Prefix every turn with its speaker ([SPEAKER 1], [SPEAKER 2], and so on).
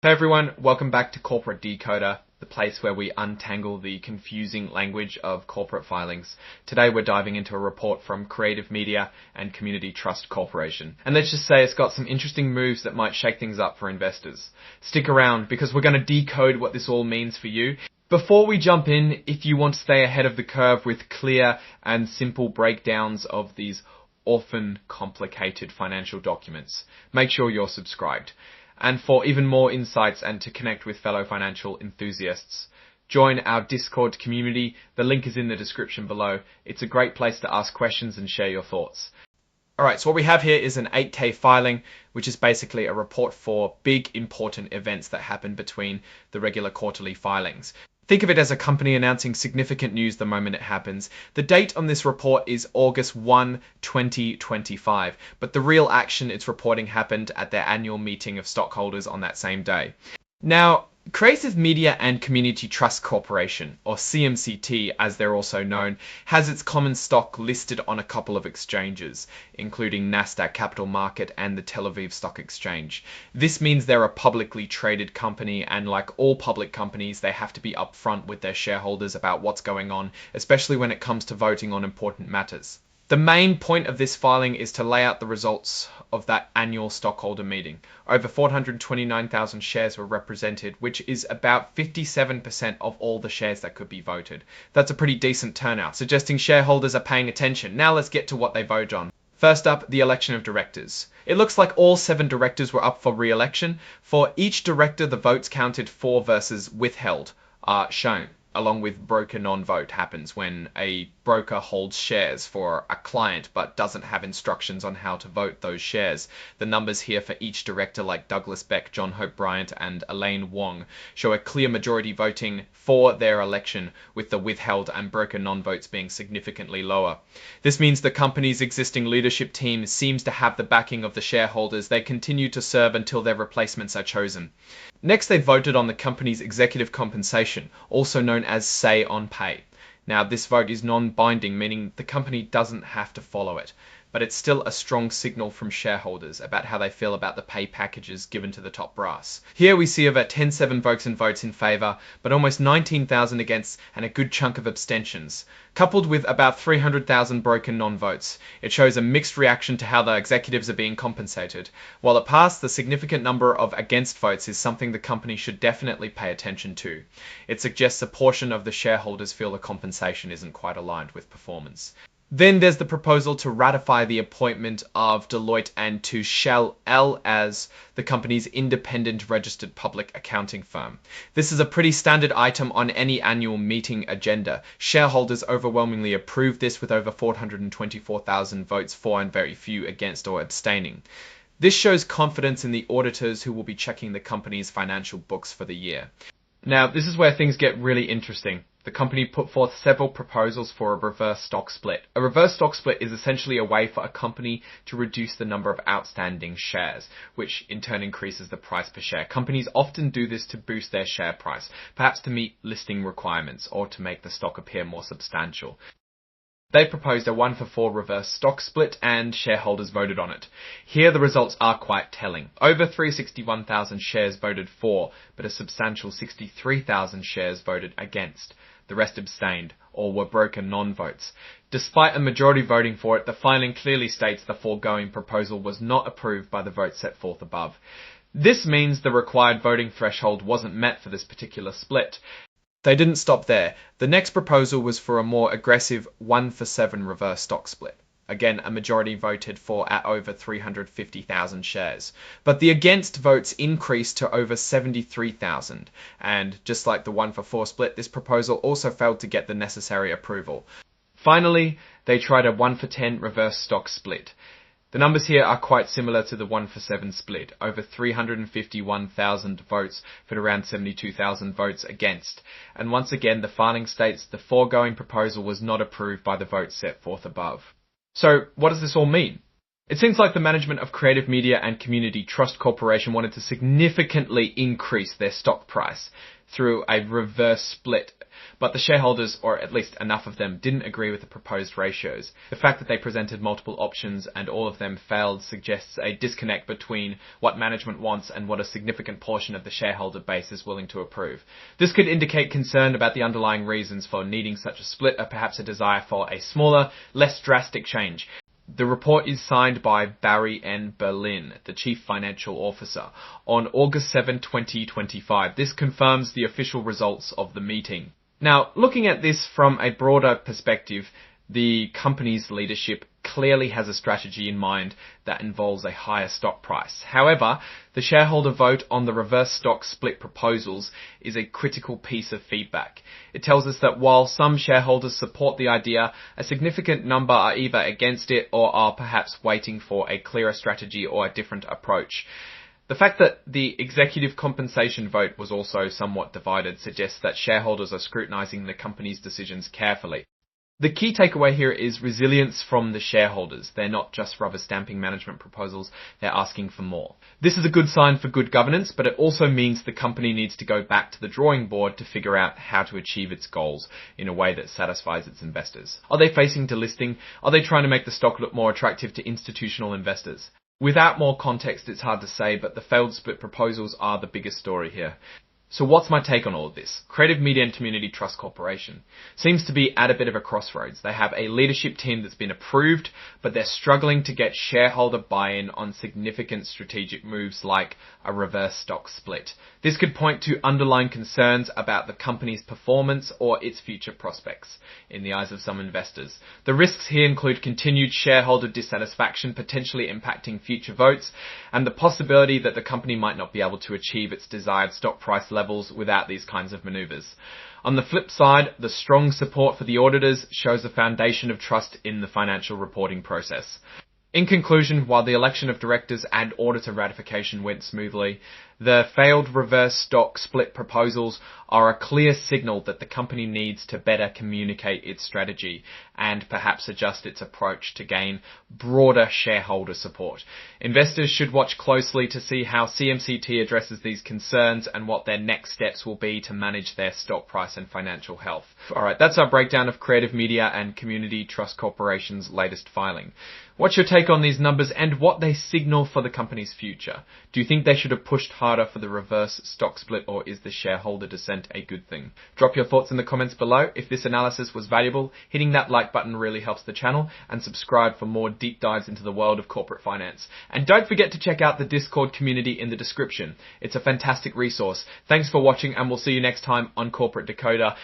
[SPEAKER 1] Hey everyone, welcome back to Corporate Decoder, the place where we untangle the confusing language of corporate filings. Today we're diving into a report from Creative Media and Community Trust Corporation. And let's just say it's got some interesting moves that might shake things up for investors. Stick around because we're going to decode what this all means for you. Before we jump in, if you want to stay ahead of the curve with clear and simple breakdowns of these often complicated financial documents, make sure you're subscribed. And for even more insights and to connect with fellow financial enthusiasts, join our Discord community. The link is in the description below. It's a great place to ask questions and share your thoughts. Alright, so what we have here is an 8K filing, which is basically a report for big important events that happen between the regular quarterly filings. Think of it as a company announcing significant news the moment it happens. The date on this report is August 1, 2025, but the real action it's reporting happened at their annual meeting of stockholders on that same day. Now, Creative Media and Community Trust Corporation, or CMCT as they're also known, has its common stock listed on a couple of exchanges, including Nasdaq Capital Market and the Tel Aviv Stock Exchange. This means they're a publicly traded company, and like all public companies, they have to be upfront with their shareholders about what's going on, especially when it comes to voting on important matters. The main point of this filing is to lay out the results of that annual stockholder meeting. Over 429,000 shares were represented, which is about 57% of all the shares that could be voted. That's a pretty decent turnout, suggesting shareholders are paying attention. Now let's get to what they vote on. First up, the election of directors. It looks like all 7 directors were up for re-election. For each director, the votes counted for versus withheld are shown, along with broker non-vote happens when a broker holds shares for a client but doesn't have instructions on how to vote those shares. The numbers here for each director, like Douglas Beck, John Hope Bryant and Elaine Wong, show a clear majority voting for their election, with the withheld and broker non-votes being significantly lower. This means the company's existing leadership team seems to have the backing of the shareholders. They continue to serve until their replacements are chosen. Next, they voted on the company's executive compensation, also known as say on pay. Now, this vote is non-binding, meaning the company doesn't have to follow it, but it's still a strong signal from shareholders about how they feel about the pay packages given to the top brass. Here we see over 10-7 votes in favour, but almost 19,000 against and a good chunk of abstentions. Coupled with about 300,000 broken non-votes, it shows a mixed reaction to how the executives are being compensated. While it passed, the significant number of against votes is something the company should definitely pay attention to. It suggests a portion of the shareholders feel the compensation isn't quite aligned with performance. Then there's the proposal to ratify the appointment of Deloitte and Touche as the company's independent registered public accounting firm. This is a pretty standard item on any annual meeting agenda. Shareholders overwhelmingly approved this with over 424,000 votes for and very few against or abstaining. This shows confidence in the auditors who will be checking the company's financial books for the year. Now, this is where things get really interesting. The company put forth several proposals for a reverse stock split. A reverse stock split is essentially a way for a company to reduce the number of outstanding shares, which in turn increases the price per share. Companies often do this to boost their share price, perhaps to meet listing requirements or to make the stock appear more substantial. They proposed a 1-for-4 reverse stock split and shareholders voted on it. Here the results are quite telling. Over 361,000 shares voted for, but a substantial 63,000 shares voted against. The rest abstained, or were broken non-votes. Despite a majority voting for it, the filing clearly states the foregoing proposal was not approved by the votes set forth above. This means the required voting threshold wasn't met for this particular split. They didn't stop there. The next proposal was for a more aggressive 1-for-7 reverse stock split. Again, a majority voted for at over 350,000 shares. But the against votes increased to over 73,000. And just like the 1-for-4 split, this proposal also failed to get the necessary approval. Finally, they tried a 1-for-10 reverse stock split. The numbers here are quite similar to the 1-for-7 split, over 351,000 votes for around 72,000 votes against. And once again, the filing states the foregoing proposal was not approved by the votes set forth above. So what does this all mean? It seems like the management of Creative Media and Community Trust Corporation wanted to significantly increase their stock price through a reverse split, but the shareholders, or at least enough of them, didn't agree with the proposed ratios. The fact that they presented multiple options and all of them failed suggests a disconnect between what management wants and what a significant portion of the shareholder base is willing to approve. This could indicate concern about the underlying reasons for needing such a split, or perhaps a desire for a smaller, less drastic change. The report is signed by Barry N. Berlin, the Chief Financial Officer, on August 7, 2025. This confirms the official results of the meeting. Now, looking at this from a broader perspective, the company's leadership clearly has a strategy in mind that involves a higher stock price. However, the shareholder vote on the reverse stock split proposals is a critical piece of feedback. It tells us that while some shareholders support the idea, a significant number are either against it or are perhaps waiting for a clearer strategy or a different approach. The fact that the executive compensation vote was also somewhat divided suggests that shareholders are scrutinizing the company's decisions carefully. The key takeaway here is resilience from the shareholders. They're not just rubber stamping management proposals, they're asking for more. This is a good sign for good governance, but it also means the company needs to go back to the drawing board to figure out how to achieve its goals in a way that satisfies its investors. Are they facing delisting? Are they trying to make the stock look more attractive to institutional investors? Without more context, it's hard to say, but the failed split proposals are the biggest story here. So what's my take on all of this? Creative Media and Community Trust Corporation seems to be at a bit of a crossroads. They have a leadership team that's been approved, but they're struggling to get shareholder buy-in on significant strategic moves like a reverse stock split. This could point to underlying concerns about the company's performance or its future prospects in the eyes of some investors. The risks here include continued shareholder dissatisfaction, potentially impacting future votes, and the possibility that the company might not be able to achieve its desired stock price levels without these kinds of maneuvers. On the flip side, the strong support for the auditors shows a foundation of trust in the financial reporting process. In conclusion, while the election of directors and auditor ratification went smoothly, the failed reverse stock split proposals are a clear signal that the company needs to better communicate its strategy and perhaps adjust its approach to gain broader shareholder support. Investors should watch closely to see how CMCT addresses these concerns and what their next steps will be to manage their stock price and financial health. Alright, that's our breakdown of Creative Media and Community Trust Corporation's latest filing. What's your take on these numbers and what they signal for the company's future? Do you think they should have pushed harder for the reverse stock split, or is the shareholder dissent a good thing? Drop your thoughts in the comments below. If this analysis was valuable, hitting that like button really helps the channel, and subscribe for more deep dives into the world of corporate finance. And don't forget to check out the Discord community in the description. It's a fantastic resource. Thanks for watching, and we'll see you next time on Corporate Decoder.